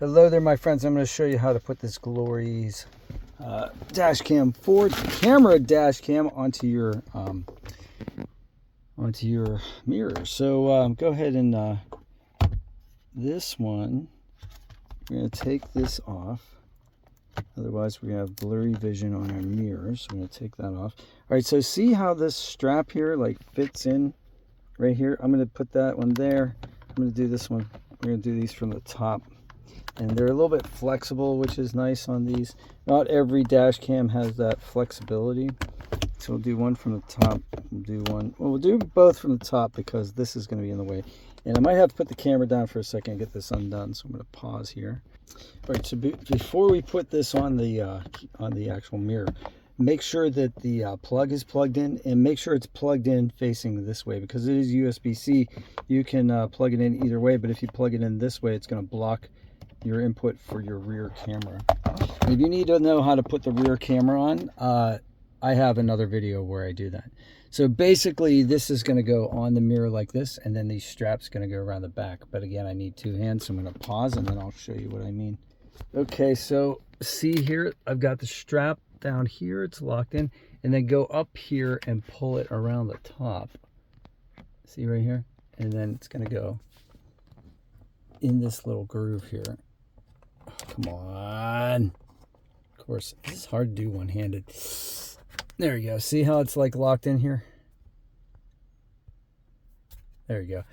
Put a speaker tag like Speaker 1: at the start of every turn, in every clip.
Speaker 1: Hello there, my friends. I'm going to show you how to put this Glories Dashcam Ford camera dash cam onto your mirror. So go ahead and this one, we're going to take this off. Otherwise, we have blurry vision on our mirror. So I'm going to take that off. All right. So see how this strap here like fits in right here. I'm going to put that one there. I'm going to do this one. We're going to do these from the top. And they're a little bit flexible, which is nice on these. Not every dash cam has that flexibility. So we'll do one from the top. We'll do both from the top because this is going to be in the way. And I might have to put the camera down for a second and get this undone. So I'm going to pause here. All right, so before we put this on the actual mirror, make sure that the plug is plugged in, and make sure it's plugged in facing this way because it is USB-C. You can plug it in either way, but if you plug it in this way, it's going to block your input for your rear camera. If you need to know how to put the rear camera on, I have another video where I do that. So basically this is going to go on the mirror like this, and then these straps going to go around the back. But again, I need two hands, so I'm going to pause and then I'll show you what I mean. Okay, so see here, I've got the strap down here, it's locked in, and then go up here and pull it around the top. See right here? And then it's going to go in this little groove here. Come on. Of course, this is hard to do one-handed. There you go. See how it's like locked in here? There you go.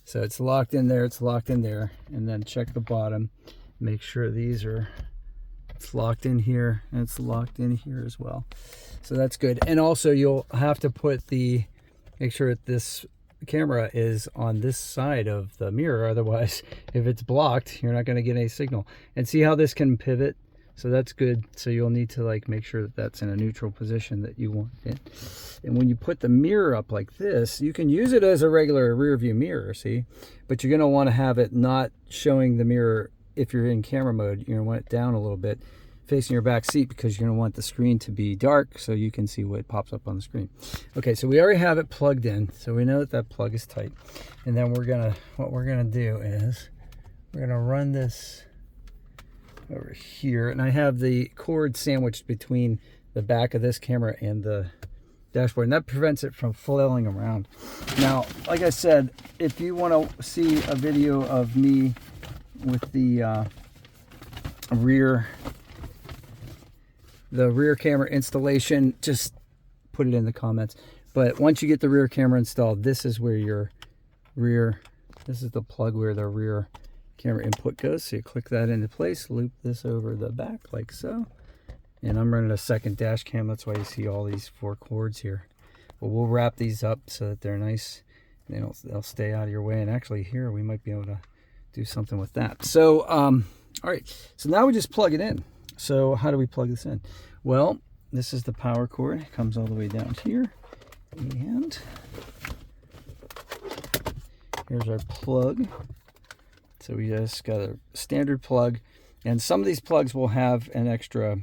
Speaker 1: So it's locked in there, it's locked in there. And then check the bottom. Make sure these are, it's locked in here, and it's locked in here as well. So that's good. And also you'll have to put make sure that this camera is on this side of the mirror, otherwise if it's blocked you're not going to get any signal. And see how this can pivot? So that's good. So you'll need to like make sure that that's in a neutral position that you want it. And when you put the mirror up like this, you can use it as a regular rear view mirror, see, but you're going to want to have it not showing the mirror. If you're in camera mode, you're going to want it down a little bit facing your back seat because you're going to want the screen to be dark so you can see what pops up on the screen. Okay, so we already have it plugged in, so we know that that plug is tight. And then what we're gonna do is we're gonna run this over here, and I have the cord sandwiched between the back of this camera and the dashboard, and that prevents it from flailing around. Now, like I said, if you want to see a video of me with the rear camera installation, just put it in the comments. But once you get the rear camera installed, this is where your this is the plug where the rear camera input goes. So you click that into place, loop this over the back like so. And I'm running a second dash cam, that's why you see all these 4 cords here. But we'll wrap these up so that they're nice and they'll stay out of your way. And actually here we might be able to do something with that. So all right, so now we just plug it in. So how do we plug this in? Well, this is the power cord. It comes all the way down here. And here's our plug. So we just got a standard plug. And some of these plugs will have an extra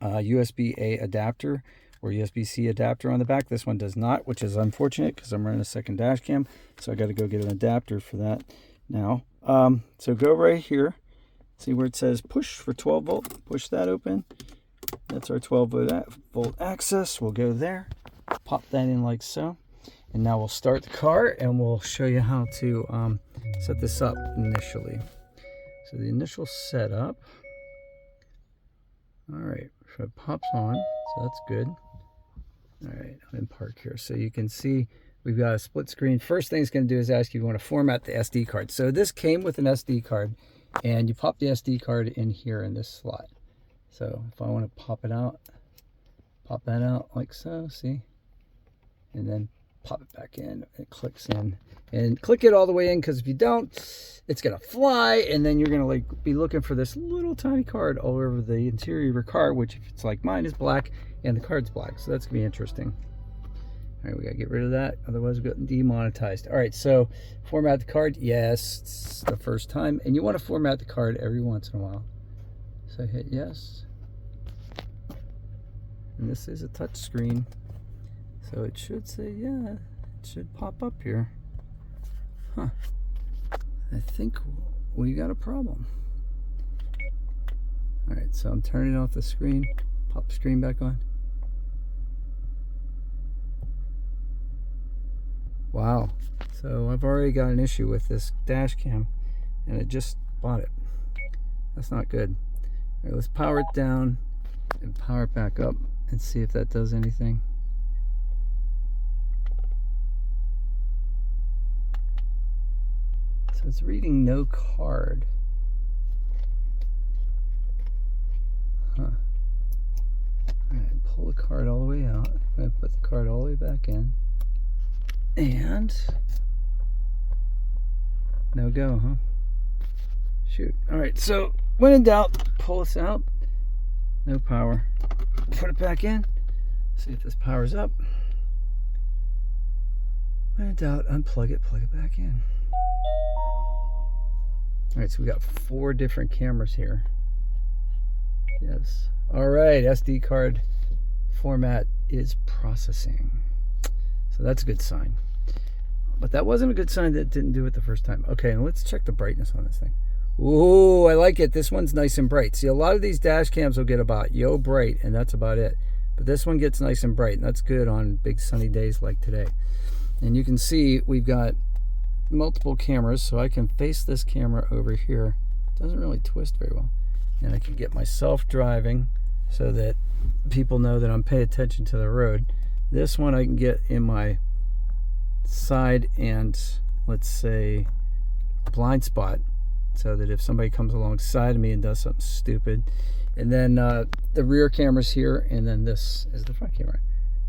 Speaker 1: USB-A adapter or USB-C adapter on the back. This one does not, which is unfortunate because I'm running a second dash cam. So I got to go get an adapter for that now. So go right here. See where it says push for 12 volt, push that open. That's our 12 volt access. We'll go there, pop that in like so. And now we'll start the car and we'll show you how to set this up initially. So the initial setup. All right, so it pops on, so that's good. All right, I'm in park here. So you can see we've got a split screen. First thing it's gonna do is ask you if you wanna format the SD card. So this came with an SD card. And you pop the SD card in here in this slot. So if I want to pop it out, pop that out like so, see? And then pop it back in, it clicks in. And click it all the way in, because if you don't, it's gonna fly, and then you're gonna like be looking for this little tiny card all over the interior of your car, which if it's like mine is black and the card's black. So that's gonna be interesting. All right, we gotta get rid of that, otherwise we get demonetized. All right, so format the card. Yes, it's the first time, and you want to format the card every once in a while. So hit yes, and this is a touch screen, so it should say yeah. It should pop up here. Huh? I think we got a problem. All right, so I'm turning off the screen. Pop the screen back on. Wow. So I've already got an issue with this dash cam, and it just bought it. That's not good. All right, let's power it down and power it back up and see if that does anything. So it's reading no card. Huh. Alright, pull the card all the way out. I'm going to put the card all the way back in. And no go, huh? Shoot. Alright, so when in doubt, pull this out. No power. Put it back in. See if this powers up. When in doubt, unplug it, plug it back in. Alright, so we got 4 different cameras here. Yes. Alright, SD card format is processing. So that's a good sign. But that wasn't a good sign that it didn't do it the first time. Okay, and let's check the brightness on this thing. Ooh, I like it. This one's nice and bright. See, a lot of these dash cams will get about yo bright, and that's about it. But this one gets nice and bright, and that's good on big sunny days like today. And you can see we've got multiple cameras, so I can face this camera over here. It doesn't really twist very well. And I can get myself driving so that people know that I'm paying attention to the road. This one I can get in my side and, let's say, blind spot, so that if somebody comes alongside of me and does something stupid. And then the rear camera's here, and then this is the front camera.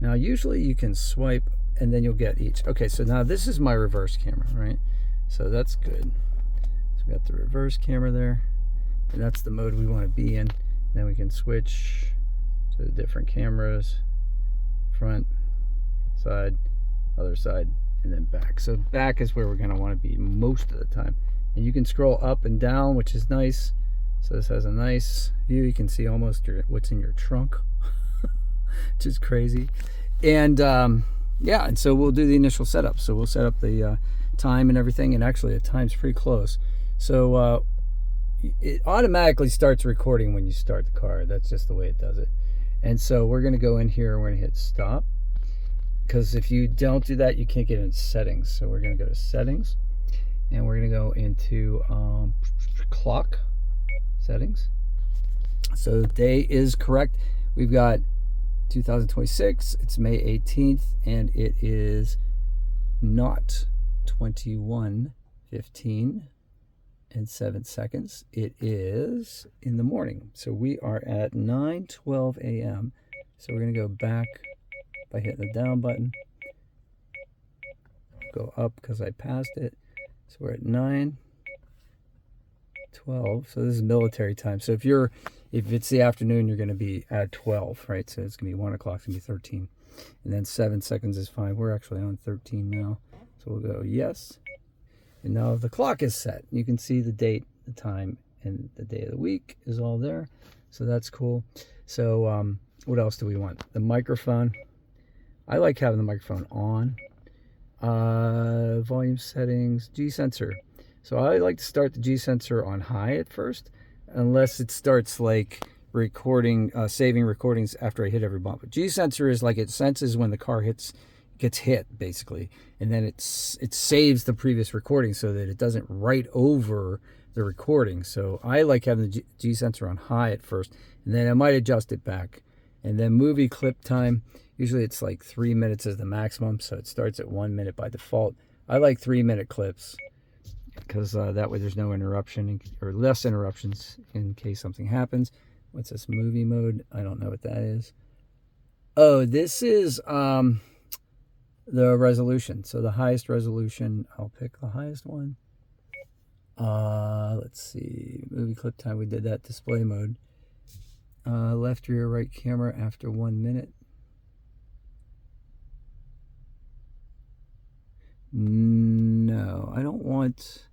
Speaker 1: Now usually you can swipe and then you'll get each. Okay, so now this is my reverse camera, right? So that's good. So we got the reverse camera there, and that's the mode we want to be in. And then we can switch to the different cameras, front, side, other side, and then back. So back is where we're going to want to be most of the time. And you can scroll up and down, which is nice. So this has a nice view. You can see almost what's in your trunk, which is crazy. And yeah, and so we'll do the initial setup. So we'll set up the time and everything, and actually the time's pretty close. So it automatically starts recording when you start the car. That's just the way it does it. And so we're going to go in here and we're going to hit stop, because if you don't do that, you can't get into settings. So we're going to go to settings, and we're going to go into clock settings. So the day is correct. We've got 2026, it's May 18th, and it is not 21:15 and 7 seconds. It is in the morning. So we are at 9:12 a.m. So we're going to go back by hitting the down button. Go up because I passed it. So we're at 9:12. So this is military time. So if it's the afternoon, you're going to be at 12, right? So it's going to be 1 o'clock, it's going to be 13. And then 7 seconds is fine. We're actually on 13 now. So we'll go yes. And now the clock is set. You can see the date, the time, and the day of the week is all there. So that's cool. So what else do we want? The microphone. I like having the microphone on. Volume settings, G sensor. So I like to start the G sensor on high at first, unless it starts like recording, saving recordings after I hit every bump. But G sensor is like it senses when the car gets hit, basically, and then it saves the previous recording so that it doesn't write over the recording. So I like having the G sensor on high at first, and then I might adjust it back. And then movie clip time, usually it's like 3 minutes is the maximum, so it starts at 1 minute by default. I like 3-minute clips, because that way there's no interruption, or less interruptions in case something happens. What's this movie mode? I don't know what that is. Oh, this is the resolution. So the highest resolution, I'll pick the highest one. Let's see, movie clip time, we did that. Display mode. Left, rear, right camera after 1 minute. No, I don't want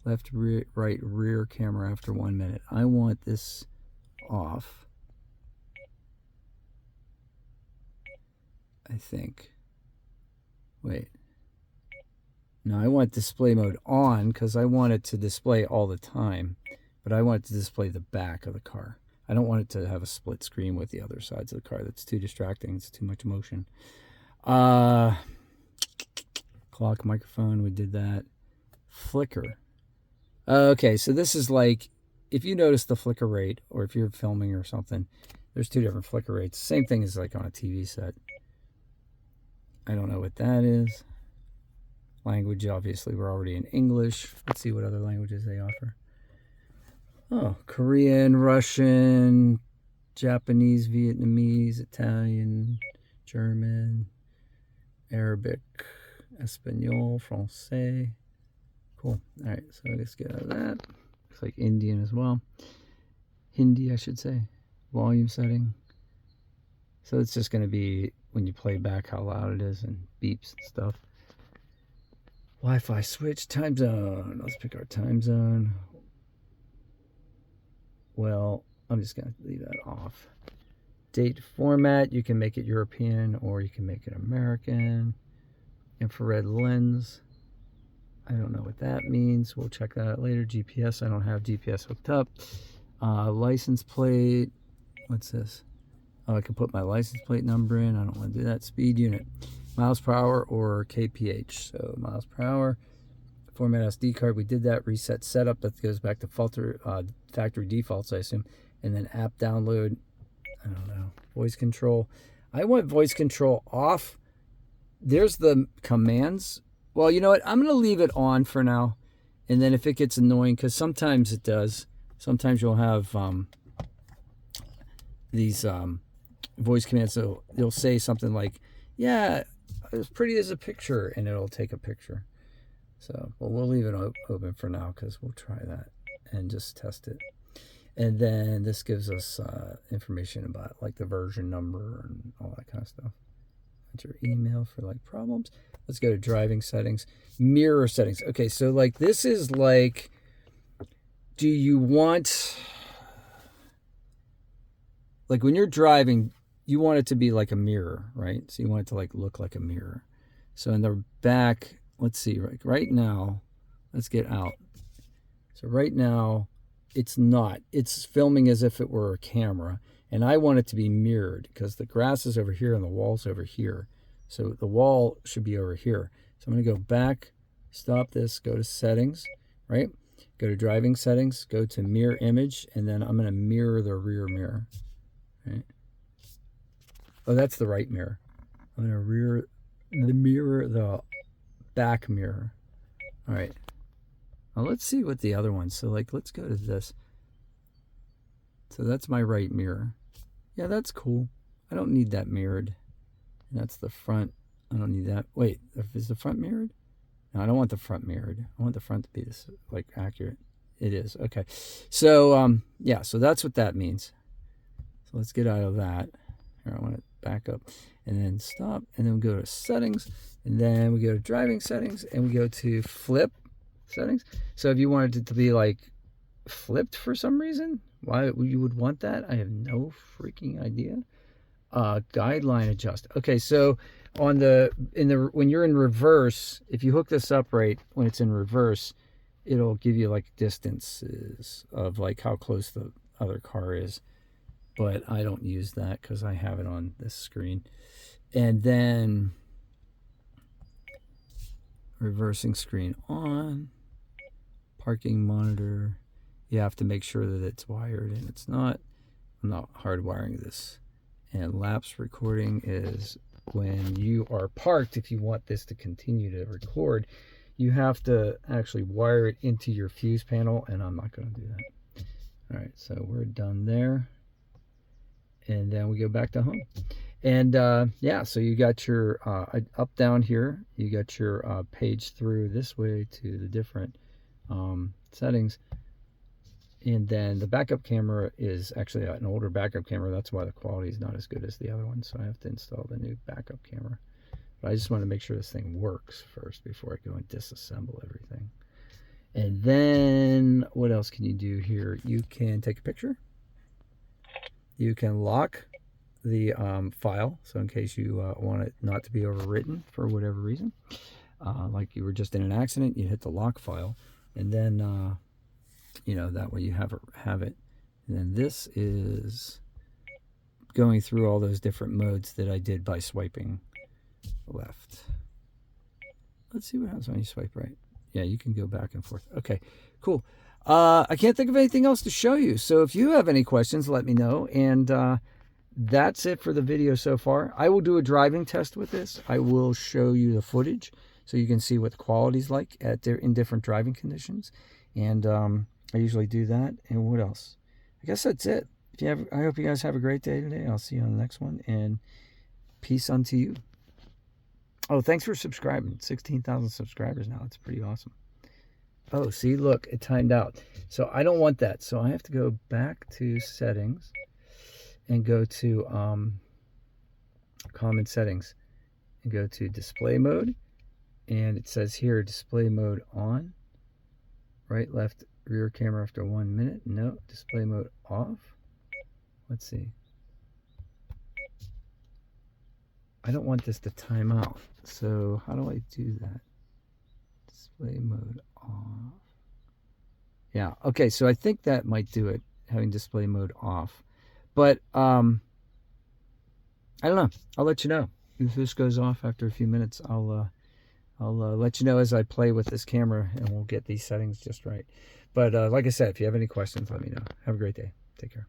Speaker 1: left, rear, right, rear camera after 1 minute. I want this off, I think. Wait. No, I want display mode on, because I want it to display all the time, but I want it to display the back of the car. I don't want it to have a split screen with the other sides of the car. That's too distracting. It's too much motion. Clock, microphone, we did that. Flicker. Okay, so this is like, if you notice the flicker rate, or if you're filming or something, there's two different flicker rates. Same thing as like on a TV set. I don't know what that is. Language, obviously, we're already in English. Let's see what other languages they offer. Oh, Korean, Russian, Japanese, Vietnamese, Italian, German, Arabic, Espanol, Francais. Cool. All right, so let's get out of that. Looks like Indian as well. Hindi, I should say. Volume setting. So it's just going to be when you play back how loud it is and beeps and stuff. Wi-Fi switch, time zone. Let's pick our time zone. Well, I'm just going to leave that off. Date format, you can make it European or you can make it American. Infrared lens. I don't know what that means. We'll check that out later. GPS, I don't have GPS hooked up. License plate. What's this? Oh, I can put my license plate number in. I don't want to do that. Speed unit. Miles per hour or kph. So miles per hour. Format SD card. We did that. Reset setup. That goes back to factory defaults, I assume. And then app download. I don't know. Voice control. I want voice control off. There's the commands. Well, you know what? I'm going to leave it on for now. And then if it gets annoying, because sometimes it does. Sometimes you'll have these voice commands. So you'll say something like, yeah, as pretty as a picture, and it'll take a picture. So, well, we'll leave it open for now because we'll try that and just test it. And then this gives us information about like the version number and all that kind of stuff. Enter email for like problems. Let's go to driving settings, mirror settings. Okay, so like this is like, do you want, like when you're driving, you want it to be like a mirror, right? So you want it to like look like a mirror. So in the back, let's see, right now, let's get out. So right now, it's not. It's filming as if it were a camera. And I want it to be mirrored because the grass is over here and the wall's over here. So the wall should be over here. So I'm going to go back, stop this, go to settings, right? Go to driving settings, go to mirror image, and then I'm going to mirror the rear mirror, right? Oh, that's the right mirror. I'm going to mirror the back mirror. All right. Now let's see what the other one. So like, let's go to this. So that's my right mirror. Yeah, that's cool. I don't need that mirrored. And that's the front. I don't need that. Wait, is the front mirrored? No, I don't want the front mirrored. I want the front to be this like accurate. It is. Okay. So yeah, so that's what that means. So let's get out of that. Here, I want to back up and then stop, and then we go to settings, and then we go to driving settings, and we go to flip settings. So if you wanted it to be like flipped for some reason, why you would want that, I have no freaking idea. Guideline adjust. Okay, so on when you're in reverse, if you hook this up right when it's in reverse, it'll give you like distances of like how close the other car is. But I don't use that because I have it on this screen. And then reversing screen on, parking monitor. You have to make sure that it's wired, and it's not. I'm not hardwiring this. And lapse recording is when you are parked. If you want this to continue to record, you have to actually wire it into your fuse panel, and I'm not going to do that. All right, so we're done there. And then we go back to home. And yeah, so you got your up down here, you got your page through this way to the different settings. And then the backup camera is actually an older backup camera. That's why the quality is not as good as the other one. So I have to install the new backup camera. But I just want to make sure this thing works first before I go and disassemble everything. And then what else can you do here? You can take a picture. You can lock the file, so in case you want it not to be overwritten for whatever reason, like you were just in an accident, you hit the lock file, and then you know, that way you have it And then this is going through all those different modes that I did by swiping left. Let's see what happens when you swipe right. Yeah, you can go back and forth. Okay, cool. I can't think of anything else to show you. So if you have any questions, let me know. And that's it for the video so far. I will do a driving test with this. I will show you the footage so you can see what the quality's like in different driving conditions. And I usually do that. And what else? I guess that's it. I hope you guys have a great day today. I'll see you on the next one. And peace unto you. Oh, thanks for subscribing. 16,000 subscribers now. It's pretty awesome. Oh, see, look, it timed out. So I don't want that. So I have to go back to settings and go to common settings and go to display mode. And it says here, display mode on. Right, left, rear camera after 1 minute. No, display mode off. Let's see. I don't want this to time out. So how do I do that? Display mode off. Yeah, okay, so I think that might do it, having display mode off. But I don't know. I'll let you know. If this goes off after a few minutes, I'll let you know as I play with this camera, and we'll get these settings just right. But like I said, if you have any questions, let me know. Have a great day. Take care.